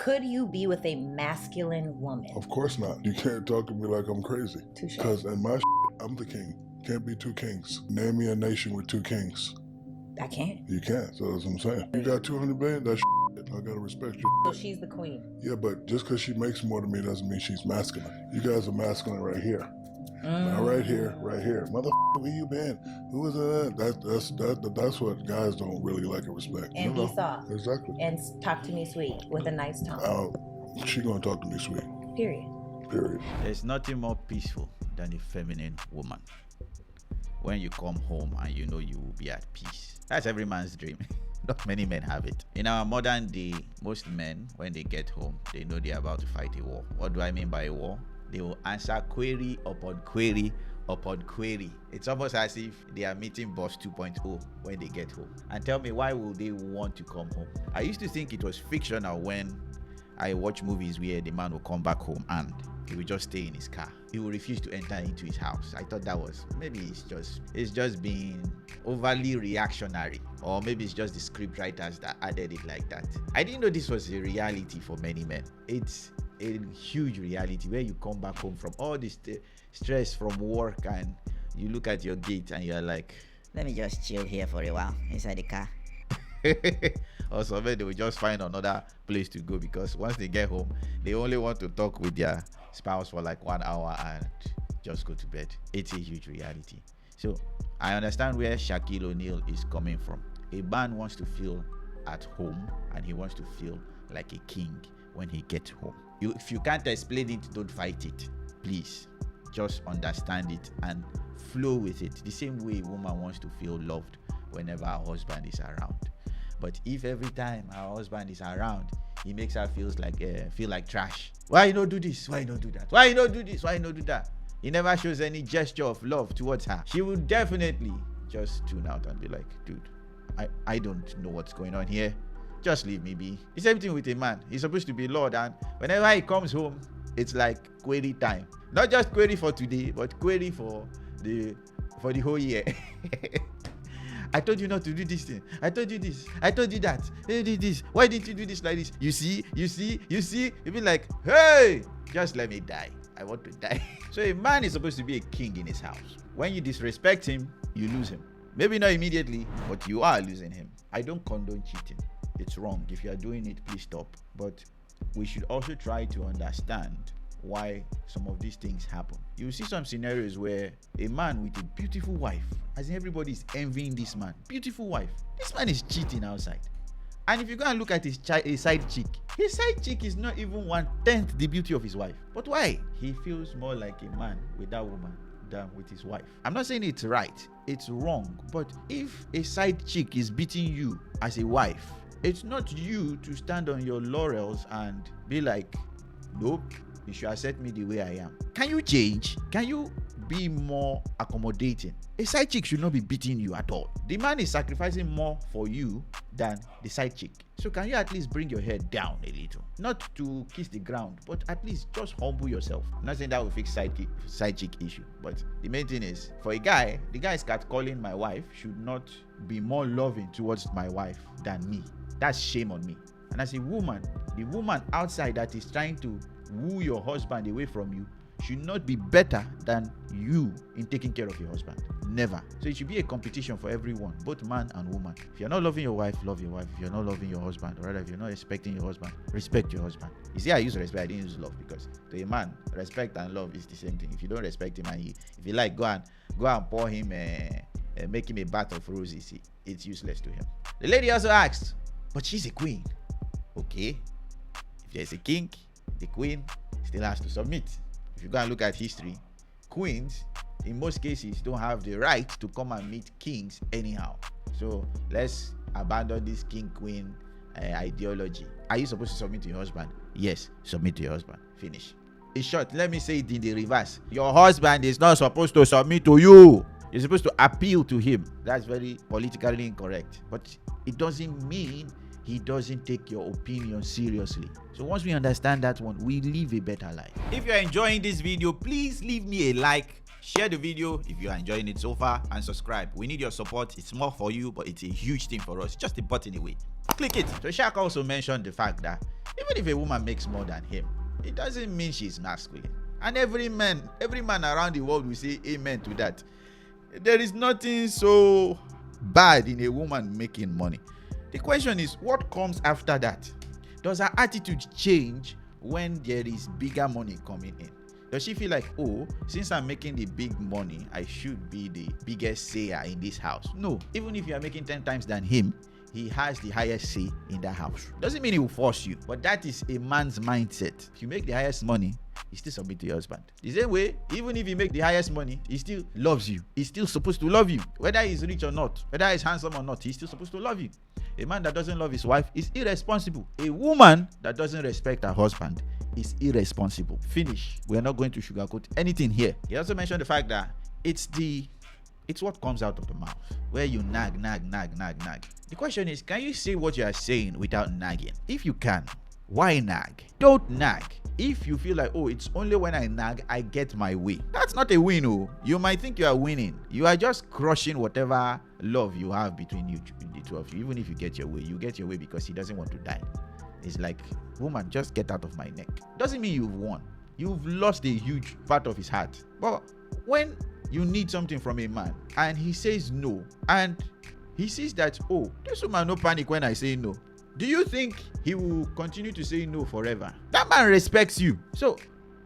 Could you be with a masculine woman? Of course not. You can't talk to me like I'm crazy. Touche. Because in my I'm the king. Can't be two kings. Name me a nation with two kings. I can't. You can't. So that's what I'm saying. You got 200 billion? That's I gotta respect you. So she's the queen. Yeah, but just because she makes more than me doesn't mean she's masculine. You guys are masculine right here. Now right here, right here. Motherfucker, where you been? Who is that? That's what guys don't really like and respect. And be soft. Exactly. And talk to me sweet with a nice tone. She gonna talk to me sweet. Period. Period. There's nothing more peaceful than a feminine woman. When you come home and you know you will be at peace. That's every man's dream. Not many men have it. In our modern day, most men, when they get home, they know they're about to fight a war. What do I mean by a war? They will answer query upon query upon query. It's almost as if they are meeting boss 2.0 when they get home. And tell me, why will they want to come home? I used to think it was fictional when I watch movies where the man will come back home and he will just stay in his car. He will refuse to enter into his house. I thought that was, maybe it's just being overly reactionary, or maybe it's just the script writers that added it like that. I didn't know this was a reality for many men. It's a huge reality where you come back home from all this stress from work and you look at your gate and you're like, let me just chill here for a while inside the car. Or somewhere they will just find another place to go, because once they get home they only want to talk with their spouse for like 1 hour and just go to bed. It's a huge reality. So I understand where Shaquille O'Neal is coming from. A man wants to feel at home and he wants to feel like a king when he gets home. If you can't explain it, don't fight it. Please just understand it and flow with it, the same way a woman wants to feel loved whenever her husband is around. But if every time her husband is around, he makes her feel like trash. Why you don't do this? Why you don't do that? Why you don't do this? Why you don't do that? He never shows any gesture of love towards her. She will definitely just tune out and be like, dude, I don't know what's going on here. Just leave me be. The same thing with a man. He's supposed to be Lord, and whenever he comes home, it's like query time. Not just query for today, but query for the whole year. I told you not to do this thing. I told you this. I told you that. You did this. Why didn't you do this like this? You see? You be like, hey, just let me die. I want to die. So a man is supposed to be a king in his house. When you disrespect him, you lose him. Maybe not immediately, but you are losing him. I don't condone cheating. It's wrong. If you are doing it, please stop. But we should also try to understand why some of these things happen. You see some scenarios where a man with a beautiful wife, as in everybody is envying this man, beautiful wife, this man is cheating outside. And if you go and look at his side chick is not even 1/10 the beauty of his wife. But why? He feels more like a man with that woman than with his wife. I'm not saying it's right, it's wrong. But if a side chick is beating you as a wife, it's not you to stand on your laurels and be like, nope, you should accept me the way I am. Can you change? Can you be more accommodating? A side chick should not be beating you at all. The man is sacrificing more for you than the side chick. So can you at least bring your head down a little? Not to kiss the ground, but at least just humble yourself. I'm not saying that will fix side chick issue, but the main thing is, for a guy, the guy is catcalling my wife should not be more loving towards my wife than me. That's shame on me. And as a woman, the woman outside that is trying to woo your husband away from you should not be better than you in taking care of your husband. Never. So it should be a competition for everyone, both man and woman. If you're not loving your wife, love your wife. If you're not loving your husband, or rather if you're not respecting your husband, respect your husband. You see, I use respect, I didn't use love, because to a man, respect and love is the same thing. If you don't respect him, and if you like, go and pour him make him a bath of roses, it's useless to him. The lady also asked, but she's a queen. Okay, if there's a king, the queen still has to submit. If you go and look at history, queens in most cases don't have the right to come and meet kings anyhow. So let's abandon this king-queen ideology. Are you supposed to submit to your husband? Yes, submit to your husband. Finish. In short, let me say it in the reverse. Your husband is not supposed to submit to you. You're supposed to appeal to him. That's very politically incorrect. But it doesn't mean he doesn't take your opinion seriously. So once we understand that one, we live a better life. If you're enjoying this video, please leave me a like, share the video if you are enjoying it so far, and subscribe. We need your support. It's small for you, but it's a huge thing for us. Just a button away. click it. So Shaq also mentioned the fact that even if a woman makes more than him, it doesn't mean she's masculine. And every man around the world will say amen to that. There is nothing so bad in a woman making money. The question is, what comes after that? Does her attitude change when there is bigger money coming in? Does she feel like, oh, since I'm making the big money, I should be the biggest sayer in this house? No. Even if you are making 10 times than him, he has the highest say in that house. Doesn't mean he will force you, but that is a man's mindset. If you make the highest money, he still submit to your husband. The same way, even if you make the highest money, he still loves you. He's still supposed to love you. Whether he's rich or not, whether he's handsome or not, he's still supposed to love you. A man that doesn't love his wife is irresponsible. A woman that doesn't respect her husband is irresponsible. Finish. We are not going to sugarcoat anything here. He also mentioned the fact that it's what comes out of the mouth, where you nag. The question is, can you say what you are saying without nagging? If you can, why nag? Don't nag. If you feel like, oh, it's only when I nag, I get my way. That's not a win, oh. You might think you are winning. You are just crushing whatever love you have between you, the two of you. Even if you get your way, you get your way because he doesn't want to die. It's like, woman, just get out of my neck. Doesn't mean you've won. You've lost a huge part of his heart. But when you need something from a man and he says no, and he sees that, oh, this woman no panic when I say no, do you think he will continue to say no forever? That man respects you. So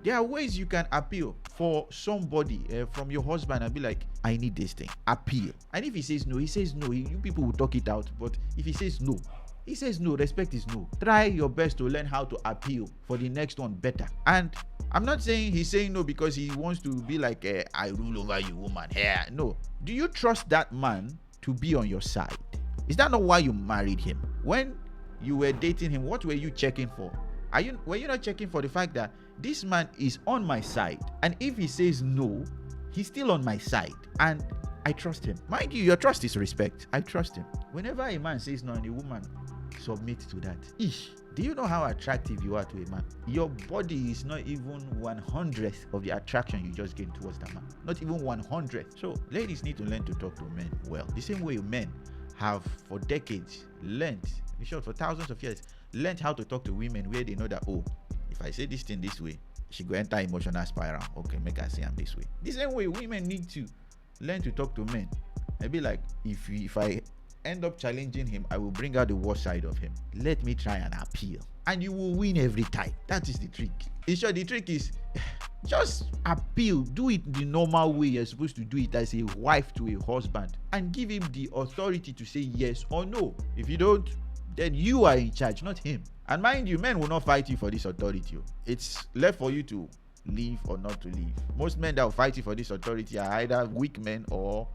there are ways you can appeal for somebody from your husband and be like, I need this thing. Appeal. And if he says no, he says no. You people will talk it out. But if he says no, he says no. Respect is no. Try your best to learn how to appeal for the next one better. And I'm not saying he's saying no because he wants to be like, I rule over you, woman. Yeah. No. Do you trust that man to be on your side? Is that not why you married him? When you were dating him, what were you checking for? Were you not checking for the fact that this man is on my side, and if he says no, he's still on my side, and I trust him? Mind you, your trust is respect. I trust him. Whenever a man says no and a woman submits to that, do you know how attractive you are to a man? Your body is not even 1/100th of the attraction you just gain towards that man. Not even 1/100th. So ladies need to learn to talk to men well. The same way men have for decades learned, in short, for thousands of years, learned how to talk to women where they know that, oh, if I say this thing this way, she go enter emotional spiral. Okay, make her say I'm this way. The same way women need to learn to talk to men and be like, if I end up challenging him, I will bring out the worst side of him. Let me try and appeal, and you will win every time. That is the trick. In short, the trick is just appeal. Do it the normal way you're supposed to do it as a wife to a husband, and give him the authority to say yes or no. If you don't, then you are in charge, not him. And mind you, men will not fight you for this authority. It's left for you to leave or not to leave. Most men that will fight you for this authority are either weak men or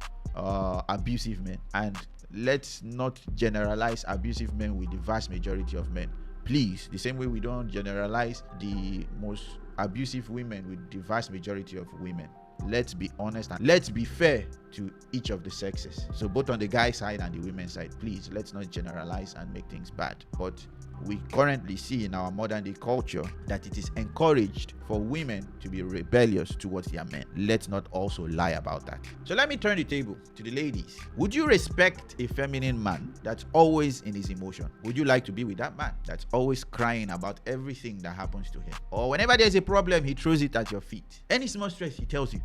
abusive men. And let's not generalize abusive men with the vast majority of men. Please, the same way we don't generalize the most abusive women with the vast majority of women. Let's be honest and let's be fair to each of the sexes. So both on the guy side and the women's side, please, let's not generalize and make things bad. But we currently see in our modern day culture that it is encouraged for women to be rebellious towards their men. Let's not also lie about that. So let me turn the table to the ladies. Would you respect a feminine man that's always in his emotion? Would you like to be with that man that's always crying about everything that happens to him? Or whenever there's a problem, he throws it at your feet. Any small stress, he tells you.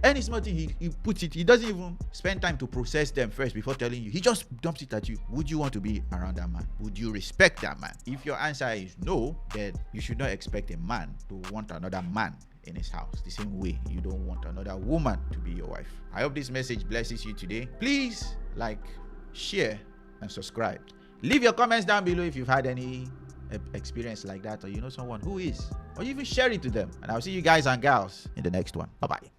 Any small thing, he puts it, he doesn't even spend time to process them first before telling you. He just dumps it at you. Would you want to be around that man? Would you respect that man? If your answer is no, then you should not expect a man to want another man in his house, the same way you don't want another woman to be your wife. I hope this message blesses you today. Please like, share, and subscribe. Leave your comments down below if you've had any experience like that, or you know someone who is, or you even share it to them. And I'll see you guys and gals in the next one. Bye-bye.